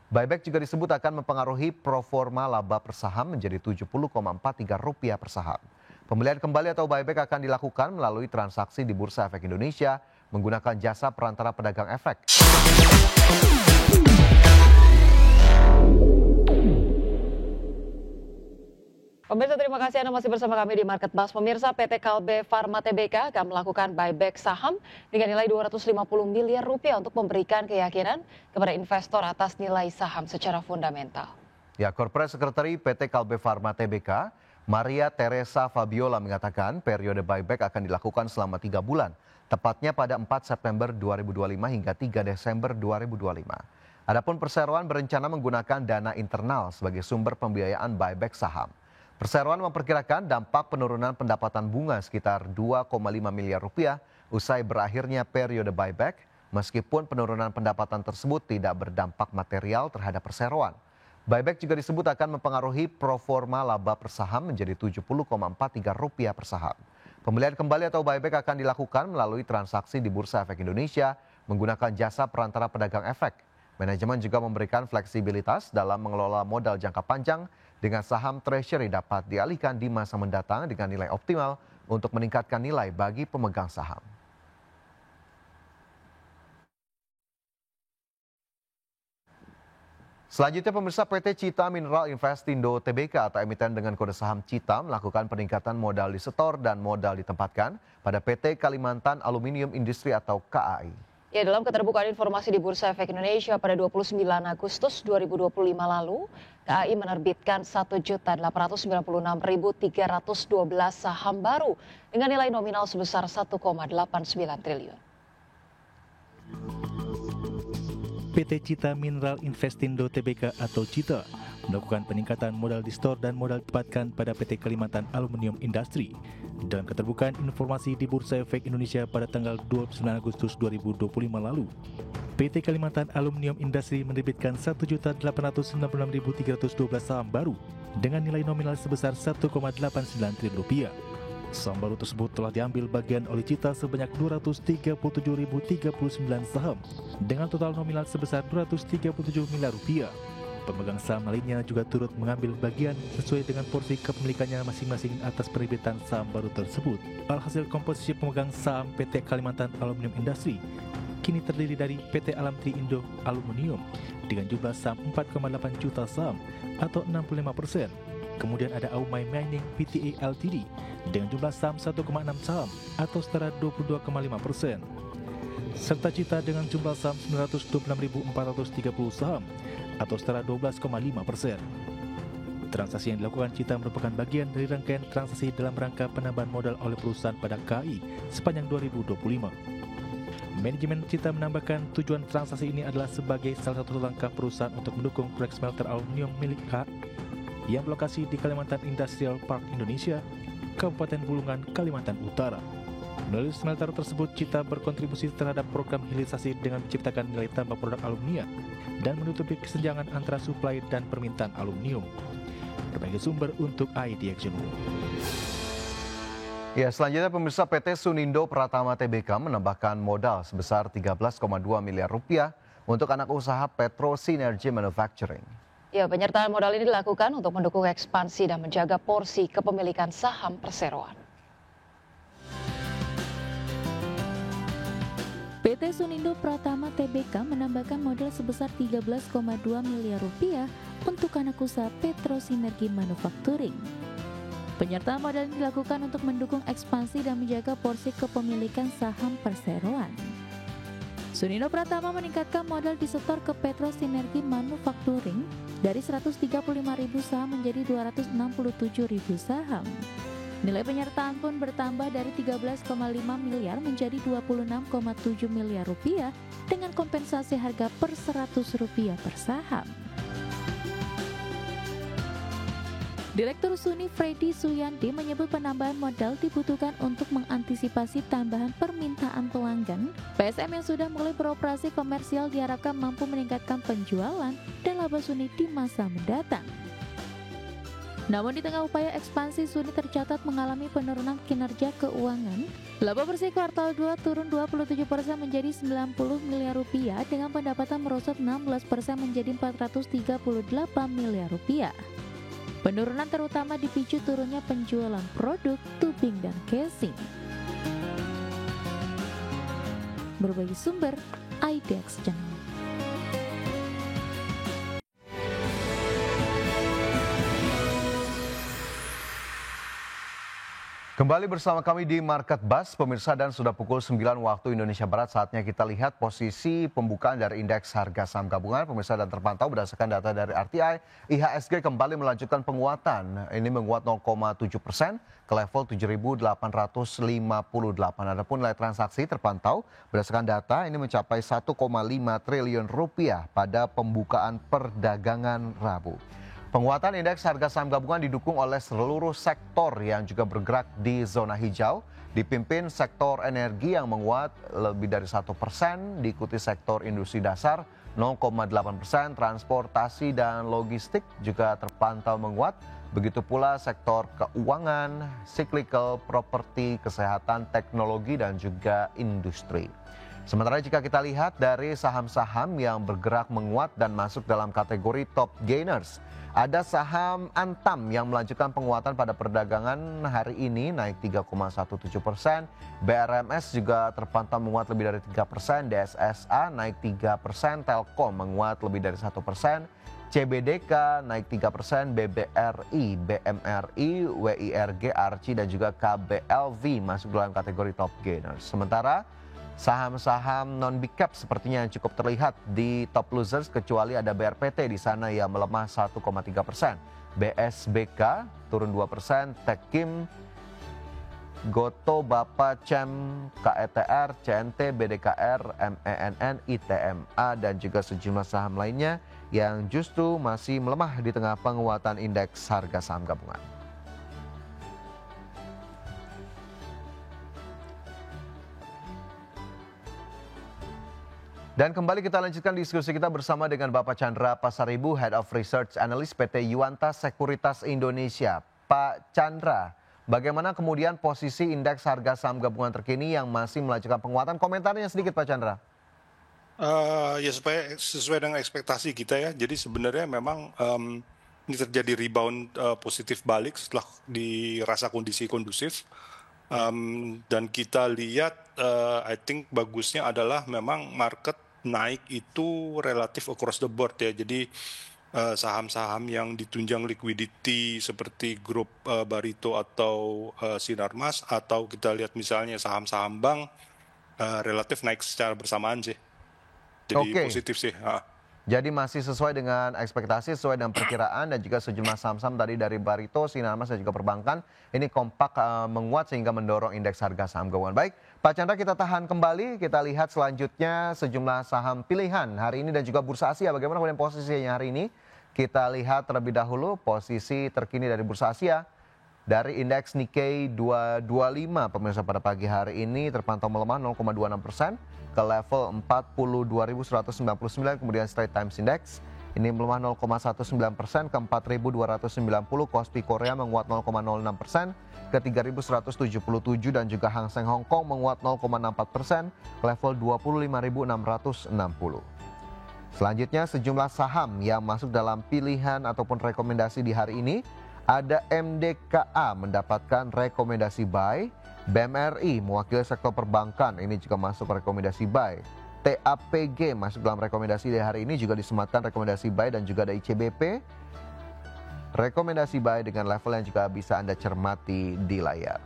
Buyback juga disebut akan mempengaruhi proforma laba per saham menjadi Rp70,43 per saham. Pembelian kembali atau buyback akan dilakukan melalui transaksi di Bursa Efek Indonesia menggunakan jasa perantara pedagang efek. Pemirsa, terima kasih Anda masih bersama kami di Market Buzz. Pemirsa, PT Kalbe Farma Tbk akan melakukan buyback saham dengan nilai Rp250 miliar untuk memberikan keyakinan kepada investor atas nilai saham secara fundamental. Ya, Corporate Secretary PT Kalbe Farma Tbk, Maria Teresa Fabiola mengatakan periode buyback akan dilakukan selama 3 bulan, tepatnya pada 4 September 2025 hingga 3 Desember 2025. Adapun perseroan berencana menggunakan dana internal sebagai sumber pembiayaan buyback saham. Perseroan memperkirakan dampak penurunan pendapatan bunga sekitar Rp2,5 miliar usai berakhirnya periode buyback, meskipun penurunan pendapatan tersebut tidak berdampak material terhadap perseroan. Buyback juga disebut akan mempengaruhi proforma laba per saham menjadi Rp70,43 per saham. Pembelian kembali atau buyback akan dilakukan melalui transaksi di Bursa Efek Indonesia menggunakan jasa perantara pedagang efek. Manajemen juga memberikan fleksibilitas dalam mengelola modal jangka panjang dengan saham treasury dapat dialihkan di masa mendatang dengan nilai optimal untuk meningkatkan nilai bagi pemegang saham. Selanjutnya pemirsa, PT Cita Mineral Investindo Tbk atau emiten dengan kode saham Cita melakukan peningkatan modal disetor dan modal ditempatkan pada PT Kalimantan Aluminium Industri atau KAI. Ya, dalam keterbukaan informasi di Bursa Efek Indonesia pada 29 Agustus 2025 lalu, KAI menerbitkan 1.896.312 saham baru dengan nilai nominal sebesar 1,89 triliun. PT Cita Mineral Investindo Tbk atau Cita melakukan peningkatan modal distor dan modal ditempatkan pada PT Kalimantan Aluminium Industri. Dalam keterbukaan informasi di Bursa Efek Indonesia pada tanggal 29 Agustus 2025 lalu, PT Kalimantan Aluminium Industri menerbitkan 1.896.312 saham baru dengan nilai nominal sebesar Rp1,89 triliun. Saham baru tersebut telah diambil bagian oleh Cita sebanyak 237.039 saham dengan total nominal sebesar Rp237 miliar. Pemegang saham lainnya juga turut mengambil bagian sesuai dengan porsi kepemilikannya masing-masing atas penerbitan saham baru tersebut. Alhasil komposisi pemegang saham PT Kalimantan Aluminium Industri kini terdiri dari PT Alamtri Indo Aluminium dengan jumlah saham 4,8 juta saham atau 65%. Kemudian ada Aumai Mining Pte Ltd dengan jumlah saham 1,6 saham atau setara 22,5%. Serta Cita dengan jumlah saham 926.430 saham atau setara 12,5%. Transaksi yang dilakukan Cita merupakan bagian dari rangkaian transaksi dalam rangka penambahan modal oleh perusahaan pada KAI sepanjang 2025. Manajemen Cita menambahkan tujuan transaksi ini adalah sebagai salah satu langkah perusahaan untuk mendukung proyek smelter aluminium milik KAI yang berlokasi di Kalimantan Industrial Park Indonesia, Kabupaten Bulungan, Kalimantan Utara. Melalui smelter tersebut, Cita berkontribusi terhadap program hilirisasi dengan menciptakan nilai tambah produk aluminium dan menutupi kesenjangan antara suplai dan permintaan aluminium. Berbagai sumber untuk ID Action. Ya, selanjutnya pemirsa, PT Sunindo Pratama Tbk menambahkan modal sebesar Rp13,2 miliar untuk anak usaha Petro Synergy Manufacturing. Ya, penyertaan modal ini dilakukan untuk mendukung ekspansi dan menjaga porsi kepemilikan saham perseroan. PT Sunindo Pratama Tbk menambahkan modal sebesar Rp13,2 miliar untuk anak usaha Petro Synergy Manufacturing. Penyertaan modal ini dilakukan untuk mendukung ekspansi dan menjaga porsi kepemilikan saham perseroan. Sunindo Pratama meningkatkan modal disetor ke Petro Synergy Manufacturing dari 135.000 saham menjadi 267.000 saham. Nilai penyertaan pun bertambah dari 13,5 miliar menjadi 26,7 miliar rupiah dengan kompensasi harga per Rp100 per saham. Direktur Suni Freddy Suyanti menyebut penambahan modal dibutuhkan untuk mengantisipasi tambahan permintaan pelanggan. PSM yang sudah mulai beroperasi komersial diharapkan mampu meningkatkan penjualan dan laba Suni di masa mendatang. Namun di tengah upaya ekspansi, Suni tercatat mengalami penurunan kinerja keuangan. Laba bersih kuartal 2 turun 27% menjadi 90 miliar rupiah dengan pendapatan merosot 16% menjadi 438 miliar rupiah. Penurunan terutama dipicu turunnya penjualan produk, tubing, dan casing. Berbagai sumber, IDEX Channel. Kembali bersama kami di Market Bus, pemirsa, dan sudah pukul 9 waktu Indonesia Barat. Saatnya kita lihat posisi pembukaan dari indeks harga saham gabungan, pemirsa, dan terpantau berdasarkan data dari RTI. IHSG kembali melanjutkan penguatan. Ini menguat 0,7% ke level 7.858. Adapun nilai transaksi terpantau berdasarkan data ini mencapai 1,5 triliun rupiah pada pembukaan perdagangan Rabu. Penguatan indeks harga saham gabungan didukung oleh seluruh sektor yang juga bergerak di zona hijau, dipimpin sektor energi yang menguat lebih dari 1%, diikuti sektor industri dasar 0,8%, transportasi dan logistik juga terpantau menguat, begitu pula sektor keuangan, cyclical, properti, kesehatan, teknologi, dan juga industri. Sementara jika kita lihat dari saham-saham yang bergerak menguat dan masuk dalam kategori top gainers, ada saham Antam yang melanjutkan penguatan pada perdagangan hari ini naik 3,17%. BRMS juga terpantau menguat lebih dari 3%. DSSA naik 3%. Telkom menguat lebih dari 1%. CBDK naik 3%. BBRI, BMRI, WIRG, ARCI, dan juga KBLV masuk dalam kategori top gainers. Sementara saham-saham non-big cap sepertinya yang cukup terlihat di top losers, kecuali ada BRPT di sana yang melemah 1,3%. BSBK turun 2%, Tekim, Goto, Bapa, Cem, KETR, CNT, BDKR, MENN, ITMA, dan juga sejumlah saham lainnya yang justru masih melemah di tengah penguatan indeks harga saham gabungan. Dan kembali kita lanjutkan diskusi kita bersama dengan Bapak Chandra Pasaribu, Head of Research Analyst PT Yuanta Sekuritas Indonesia. Pak Chandra, bagaimana kemudian posisi indeks harga saham gabungan terkini yang masih melanjutkan penguatan? Komentarnya sedikit Pak Chandra. Ya supaya sesuai dengan ekspektasi kita ya. Jadi sebenarnya memang ini terjadi rebound positif balik setelah dirasa kondisi kondusif. Dan kita lihat I think bagusnya adalah memang market naik itu relatif across the board ya. Jadi saham-saham yang ditunjang liquidity seperti grup Barito atau Sinarmas, atau kita lihat misalnya saham-saham bank relatif naik secara bersamaan sih. Jadi positif sih. Jadi masih sesuai dengan ekspektasi, sesuai dengan perkiraan, dan juga sejumlah saham-saham tadi dari Barito, Sinarmas, dan juga perbankan ini kompak menguat sehingga mendorong indeks harga saham gabungan. Baik, Pak Chandra, kita tahan kembali, kita lihat selanjutnya sejumlah saham pilihan hari ini dan juga Bursa Asia. Bagaimana kemudian posisinya hari ini? Kita lihat terlebih dahulu posisi terkini dari Bursa Asia. Dari indeks Nikkei 225 pemirsa pada pagi hari ini terpantau melemah 0,26% ke level 42.199, kemudian Straits Times Index ini melemah 0,19% ke 4.290, Kospi Korea menguat 0,06% ke 3.177, dan juga Hang Seng Hong Kong menguat 0,64% ke level 25.660. Selanjutnya sejumlah saham yang masuk dalam pilihan ataupun rekomendasi di hari ini. Ada MDKA mendapatkan rekomendasi buy, BMRI mewakili sektor perbankan ini juga masuk rekomendasi buy, TAPG masuk dalam rekomendasi di hari ini juga disematkan rekomendasi buy, dan juga ada ICBP rekomendasi buy dengan level yang juga bisa Anda cermati di layar.